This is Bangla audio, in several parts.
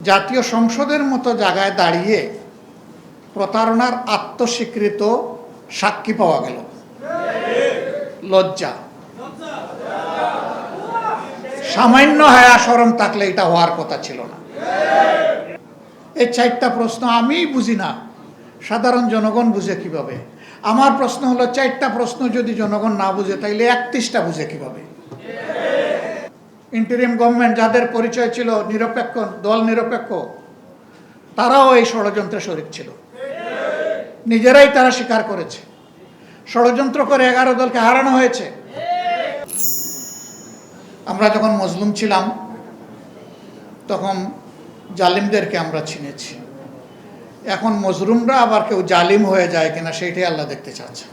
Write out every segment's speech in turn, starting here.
জাতীয় সংসদের মতো জায়গায় দাঁড়িয়ে প্রতারণার আত্মস্বীকৃত সাক্ষী পাওয়া গেল। লজ্জা, সামান্য হায়া শরম থাকলে এটা হওয়ার কথা ছিল না। এই চারটা প্রশ্ন আমি বুঝি না, সাধারণ জনগণ বুঝে কিভাবে? আমার প্রশ্ন হলো, চারটা প্রশ্ন যদি জনগণ না বুঝে তাইলে 31টা বুঝে কিভাবে? ইন্টারিম গভর্নমেন্ট যাদের পরিচয় ছিল নিরপেক্ষ, দল নিরপেক্ষ, তারাও এই ষড়যন্ত্রে শরিক ছিল। নিজেরাই তারা স্বীকার করেছে ষড়যন্ত্র করে 11 দলকে হারানো হয়েছে। আমরা যখন মজলুম ছিলাম তখন জালিমদেরকে আমরা চিনেছি। এখন মজলুমরা আবার কেউ জালিম হয়ে যায় কিনা সেইটাই আল্লাহ দেখতে চাচ্ছে।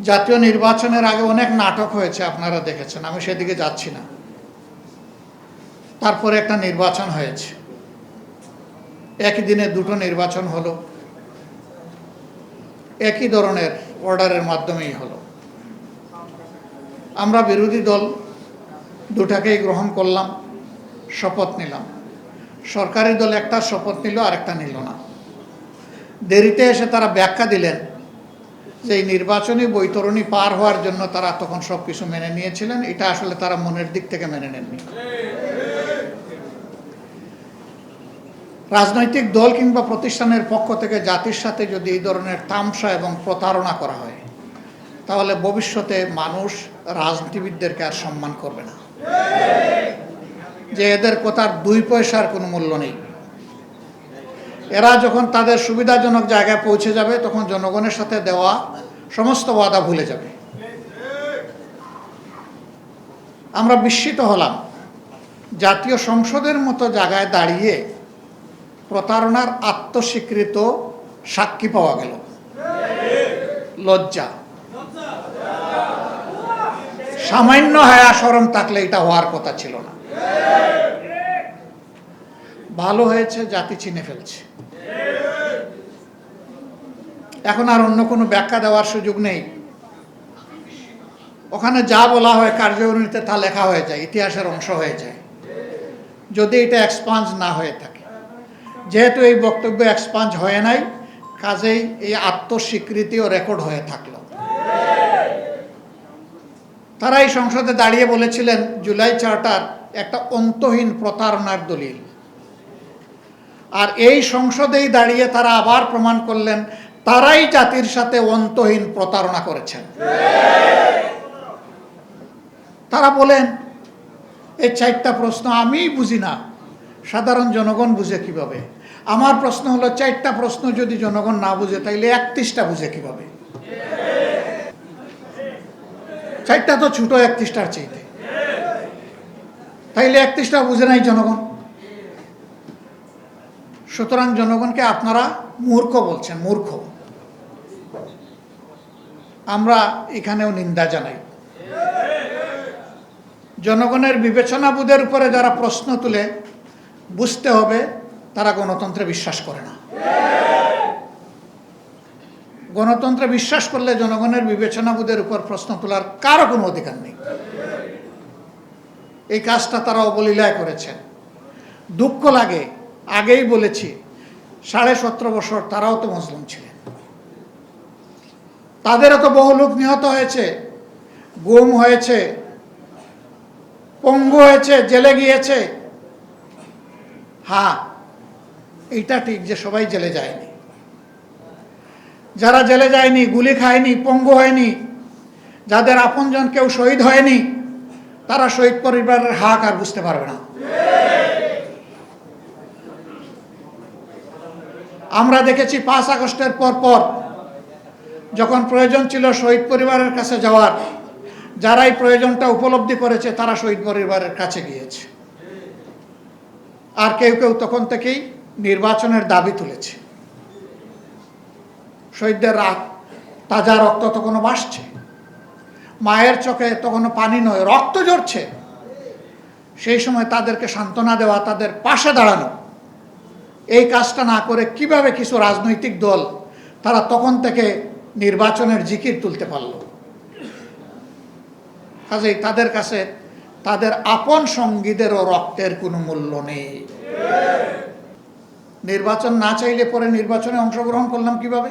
জাতীয় নির্বাচনের আগে অনেক নাটক হয়েছে, আপনারা দেখেছেন, আমি সেদিকে যাচ্ছি না। তারপরে একটা নির্বাচন হয়েছে, একই দিনে দুটো নির্বাচন হলো, একই ধরনের অর্ডারের মাধ্যমেই হলো। আমরা বিরোধী দল দুটাকেই গ্রহণ করলাম, শপথ নিলাম। সরকারি দল একটা শপথ নিল, আরেকটা নিল না। দেরিতে এসে তারা ব্যাখ্যা দিলেন যে এই নির্বাচনী বৈতরণী পার হওয়ার জন্য তারা তখন সব কিছু মেনে নিয়েছিলেন, এটা আসলে তারা মনের দিক থেকে মেনে নেননি। রাজনৈতিক দল কিংবা প্রতিষ্ঠানের পক্ষ থেকে জাতির সাথে যদি এই ধরনের তামসা এবং প্রতারণা করা হয়, তাহলে ভবিষ্যতে মানুষ রাজনীতিবিদদেরকে আর সম্মান করবে না, যে এদের কথার 2 পয়সার কোনো মূল্য নেই। এরা যখন তাদের সুবিধাজনক জায়গায় পৌঁছে যাবে তখন জনগণের সাথে দেওয়া সমস্ত ওয়াদা ভুলে যাবে। আমরা বিস্মিত হলাম, জাতীয় সংসদের মতো জায়গায় দাঁড়িয়ে প্রতারণার আত্মস্বীকৃত সাক্ষী পাওয়া গেল। লজ্জা, সামান্য হায়া শরম থাকলে এটা হওয়ার কথা ছিল না। ভালো হয়েছে জাতি চিনে ফেলছে, এখন আর অন্য কোনো ব্যাখ্যা দেওয়ার সুযোগ নেই। ওখানে যা বলা হয় কার্যকরীতে তা লেখা হয়ে যায়, ইতিহাসের অংশ হয়ে যায়, যদি এটা এক্সপাঞ্জ না হয়ে থাকে। যেহেতু এই বক্তব্য এক্সপাঞ্জ হয় নাই, কাজেই এই আত্মস্বীকৃতিও রেকর্ড হয়ে থাকলো। তারা এই সংসদে দাঁড়িয়ে বলেছিলেন জুলাই চার্টার একটা অন্তহীন প্রতারণার দলিল, আর এই সংসদেই দাঁড়িয়ে তারা আবার প্রমাণ করলেন তারাই জাতির সাথে অন্তহীন প্রতারণা করেছেন। তারা বলেন এই 4টা প্রশ্ন আমি বুঝি না, সাধারণ জনগণ বুঝে কিভাবে? আমার প্রশ্ন হলো, 4টা প্রশ্ন যদি জনগণ না বুঝে তাইলে 31টা বুঝে কিভাবে? 4টা তো ছোট 31টার চাইতে, তাইলে 31টা বুঝে নাই জনগণ। সুতরাং জনগণকে আপনারা মূর্খ বলছেন, মূর্খ। আমরা এখানেও নিন্দা জানাই। জনগণের বিবেচনাবোধের উপরে যারা প্রশ্ন তুলে, বুঝতে হবে তারা গণতন্ত্রে বিশ্বাস করে না। গণতন্ত্রে বিশ্বাস করলে জনগণের বিবেচনাবোধের উপর প্রশ্ন তোলার কারো কোনো অধিকার নেই। এই কাজটা তারা অবলীলায় করেছেন। দুঃখ লাগে, আগেই বলেছি 17.5 বছর তারাও তো মজলুম ছিলেন, তাদেরও তো বহু লোক নিহত হয়েছে, গুম হয়েছে, পঙ্গু হয়েছে, জেলে গিয়েছে। হ্যাঁ, এইটা ঠিক যে সবাই জেলে যায়নি। যারা জেলে যায়নি, গুলি খায়নি, পঙ্গু হয়নি, যাদের আপনজন কেউ শহীদ হয়নি, তারা শহীদ পরিবারের হাক আর বুঝতে পারবে না। আমরা দেখেছি 5 আগস্টের পর যখন প্রয়োজন ছিল শহীদ পরিবারের কাছে যাওয়ার, যারাই প্রয়োজনটা উপলব্ধি করেছে তারা শহীদ পরিবারের কাছে গিয়েছে। আর কেউ কেউ তখন থেকেই নির্বাচনের দাবি তুলেছে। শহীদদের তাজা রক্ত তখনও ভাসছে, মায়ের চোখে তখনও পানি নয়, রক্ত ঝরছে। সেই সময় তাদেরকে সান্ত্বনা দেওয়া, তাদের পাশে দাঁড়ানো, এই কাজটা না করে কিভাবে কিছু রাজনৈতিক দল তারা তখন থেকে নির্বাচনের জিকির তুলতে পারল? কাজেই তাদের কাছে তাদের আপন সঙ্গীদেরও রক্তের কোনো মূল্য নেই। নির্বাচন না চাইলে পরে নির্বাচনে অংশগ্রহণ করলাম কিভাবে?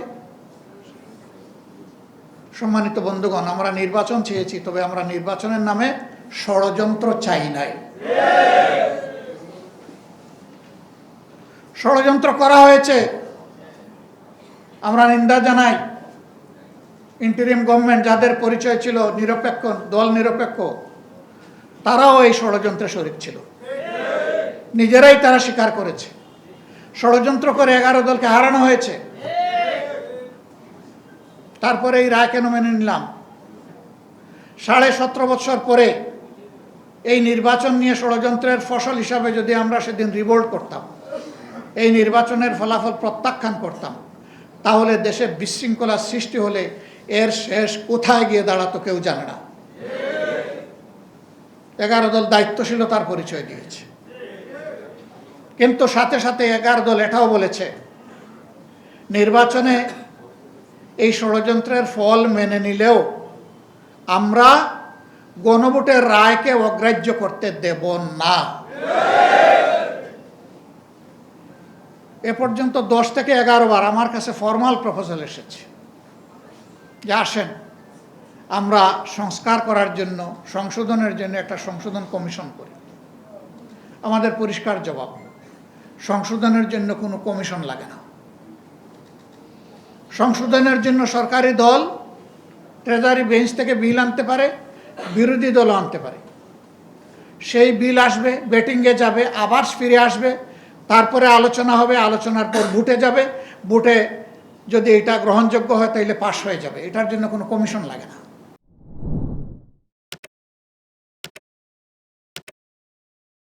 সম্মানিত বন্ধুগণ, আমরা নির্বাচন চেয়েছি, তবে আমরা নির্বাচনের নামে ষড়যন্ত্র চাই নাই। ষড়যন্ত্র করা হয়েছে, আমরা নিন্দা জানাই। ইন্টারিম গভর্নমেন্ট যাদের পরিচয় ছিল নিরপেক্ষ, দল নিরপেক্ষ, তারাও এই ষড়যন্ত্রে শরিক ছিল, নিজেরাই তারা স্বীকার করেছে। ষড়যন্ত্র করে 11 দলকে হারানো হয়েছে। তারপরে এই রায় কেন মেনে নিলাম? 17.5 বছর পরে এই নির্বাচন নিয়ে ষড়যন্ত্রের ফসল হিসাবে যদি আমরা সেদিন রিভোল্ট করতাম, এই নির্বাচনের ফলাফল প্রত্যাখ্যান করতাম, তাহলে দেশে বিশৃঙ্খলার সৃষ্টি হলে এর শেষ কোথায় গিয়ে দাঁড়াতো কেউ জানে না। 11 দল দায়িত্বশীলতার পরিচয় দিয়েছে, কিন্তু সাথে সাথে 11 দল এটাও বলেছে নির্বাচনে এই ষড়যন্ত্রের ফল মেনে নিলেও আমরা গণভোটের রায়কে অগ্রাহ্য করতে দেব না। এ পর্যন্ত 10 থেকে 11 বার আমার কাছে ফরমাল প্রপোজাল এসেছে যে আসেন আমরা সংস্কার করার জন্য, সংশোধনের জন্য একটা সংশোধন কমিশন করি। আমাদের পরিষ্কার জবাব, সংশোধনের জন্য কোনো কমিশন লাগে না। সংশোধনের জন্য সরকারি দল ট্রেজারি বেঞ্চ থেকে বিল আনতে পারে, বিরোধী দলও আনতে পারে। সেই বিল আসবে, বেটিংয়ে যাবে, আবার ফিরে আসবে, তারপরে আলোচনা হবে, আলোচনার পর ভোটে যাবে, ভোটে যদি এটা গ্রহণযোগ্য হয় তাহলে পাশ হয়ে যাবে। এটার জন্য কোনো কমিশন লাগে না।